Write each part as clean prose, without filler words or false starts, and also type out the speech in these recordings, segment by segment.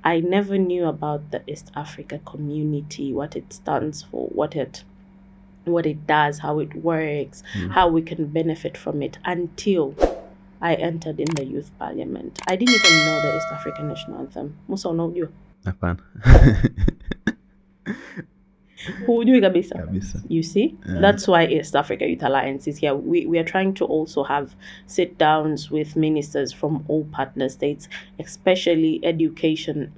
I never knew about the East Africa community, what it stands for, what it does, how it works, how we can benefit from it, until I entered in the youth parliament. I didn't even know the East African national anthem. Musa unajua? Hapana. Hujui kabisa. Kabisa. You see? That's why East Africa Youth Alliance is here. We are trying to also have sit downs with ministers from all partner states, especially education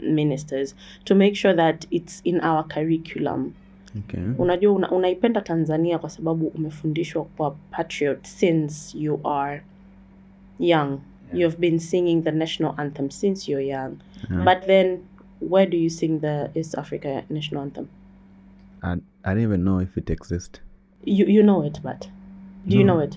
ministers, to make sure that it's in our curriculum. Okay. Unajua unaipenda Tanzania kwa sababu umefundishwa kwa patriot since you are young. You've been singing the national anthem since you're young. But then where do you sing the East Africa national anthem? I don't even know if it exists. You know it, but do you know it?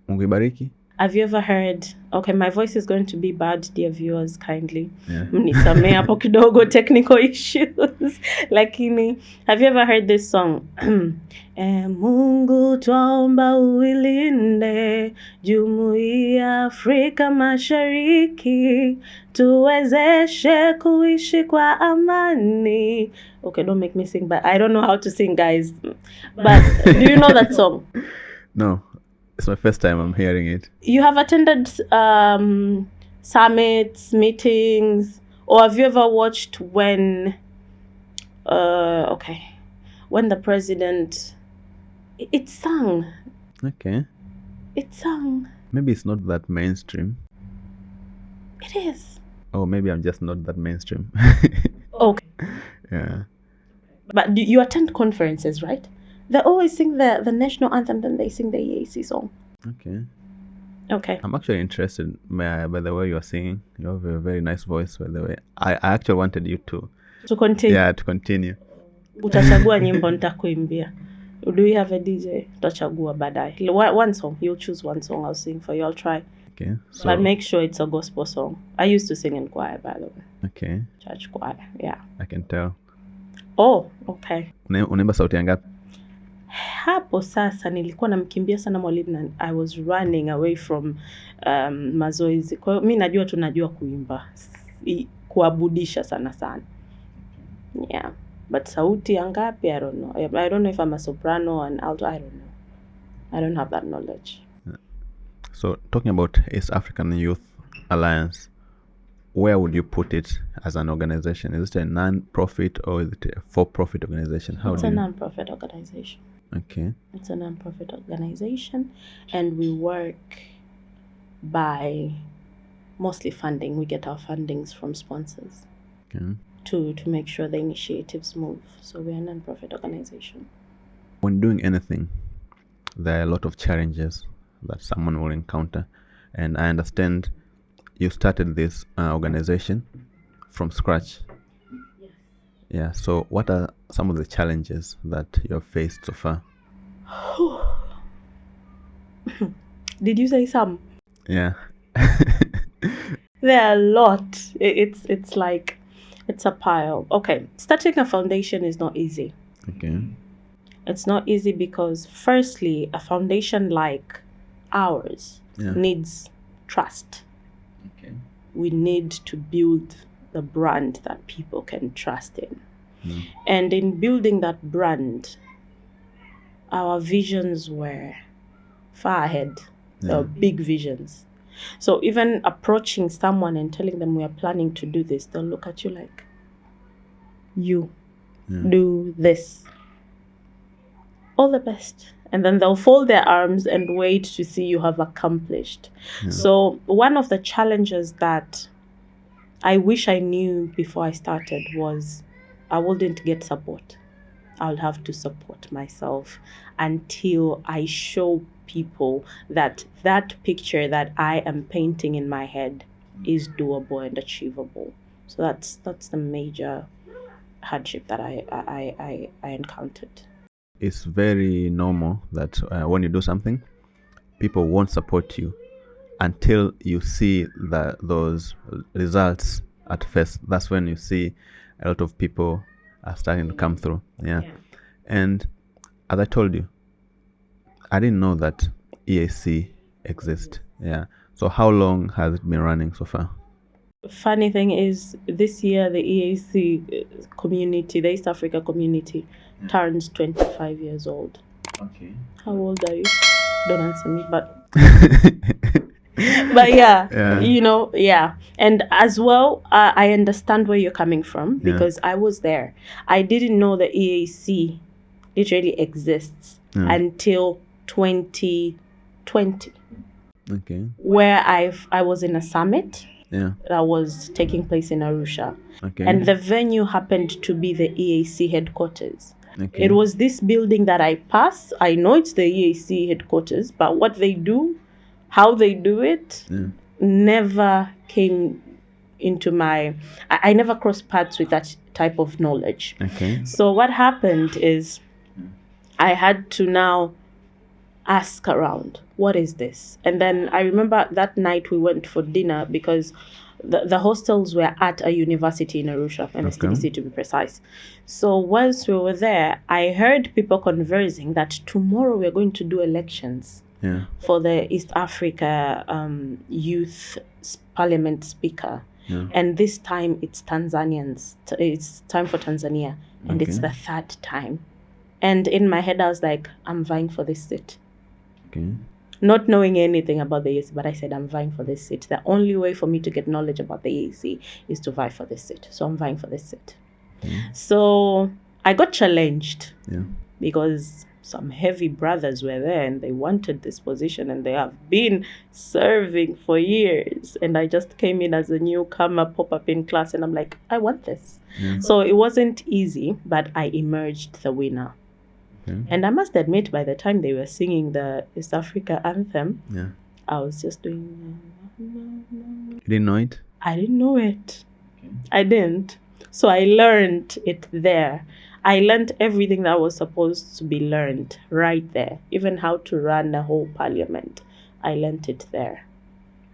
Mungu ibariki. Have you ever heard? Okay, my voice is going to be bad, dear viewers, kindly. Mnisamee hapo kidogo, technical issues. Lakini, have you ever heard this song? Mungu twaomba uilinde Jumuiya Afrika Mashariki, tuwezeshe kuishi kwa amani. Okay, don't make me sing, but I don't know how to sing, guys. But do you know that song? No. It's my first time I'm hearing it. You have attended summits, meetings, or have you ever watched when the president, it sung. Okay. It sung. Maybe it's not that mainstream. It is. Oh, maybe I'm just not that mainstream. Okay. Yeah. But you attend conferences, right? They always sing the national anthem, then they sing the EAC song. Okay. I'm actually interested by the way you are singing. You have a very nice voice, by the way. I actually wanted you to continue. Yeah, to continue. Utachagua nyimbo nitakuimbia. Do you have a DJ? Utachagua baadaye. One song. You'll choose one song. I'll sing for you. I'll try. Okay. But make sure it's a gospel song. I used to sing in choir, by the way. Okay. Church choir. Yeah. I can tell. Oh, okay. Unaimba sauti ngapi? Hapo sasa nilikuwa namkimbia sana mwalimu na I was running away from mazoezi. Kwa hiyo mimi najua tunajua kuimba. Kuabudisha sana. Yeah. But sauti ngapi, I don't know. I don't know if I'm a soprano and alto, I don't know. I don't have that knowledge. So talking about East African Youth Alliance, where would you put it as an organization? Is it a non-profit or is it a for-profit organization? It's a non-profit organization. Okay. It's a non-profit organization, and we work by mostly funding. We get our fundings from sponsors. Okay. To make sure the initiatives move. So we're a non-profit organization. When doing anything, there are a lot of challenges that someone will encounter, and I understand you started this organization from scratch. Yes. Yeah. So what are some of the challenges that you have faced so far? Did you say some? Yeah. There are a lot. It's like, it's a pile. Okay. Starting a foundation is not easy. Okay. It's not easy because firstly, a foundation like ours needs trust. Okay. We need to build the brand that people can trust in. And in building that brand, our visions were far ahead. They were big visions. So even approaching someone and telling them we are planning to do this, they'll look at you like, you do this. All the best. And then they'll fold their arms and wait to see you have accomplished. So one of the challenges that I wish I knew before I started was I wouldn't get support. I'll have to support myself until I show people that picture that I am painting in my head is doable and achievable. So that's the major hardship that I encountered. It's very normal that when you do something, people won't support you until you see those results at first. That's when you see a lot of people are starting to come through. Yeah. And as I told you, I didn't know that EAC exists. Yeah. So how long has it been running so far? Funny thing is, this year the EAC community, the East Africa community, turns 25 years old. Okay. How old are you? Don't answer me, but yeah, Yeah. yeah. And as well, I understand where you're coming from Yeah. because I was there. I didn't know the EAC literally exists until 2020, Okay. where I was in a summit Yeah. that was taking place in Arusha. Okay. And the venue happened to be the EAC headquarters. Okay. It was this building that I pass. I know it's the EAC headquarters, but what they do, how they do it, never came into my... I never crossed paths with that type of knowledge. Okay. So what happened is I had to now ask around, what is this? And then I remember that night we went for dinner because the hostels were at a university in Arusha, MSTBC to be precise. So once we were there, I heard people conversing that tomorrow we're going to do elections for the East Africa Youth Parliament Speaker. And this time it's Tanzanians. It's time for Tanzania. And it's the third time. And in my head, I was like, I'm vying for this seat. Okay. Not knowing anything about the EAC, but I said, I'm vying for this seat. The only way for me to get knowledge about the EAC is to vie for this seat. So I'm vying for this seat. So I got challenged because some heavy brothers were there and they wanted this position and they have been serving for years. And I just came in as a newcomer, pop up in class, and I'm like, I want this. So it wasn't easy, but I emerged the winner. And I must admit, by the time they were singing the East Africa anthem, I was just doing... You didn't know it? I didn't know it. I didn't. So I learned it there. I learned everything that was supposed to be learned right there. Even how to run a whole parliament. I learned it there.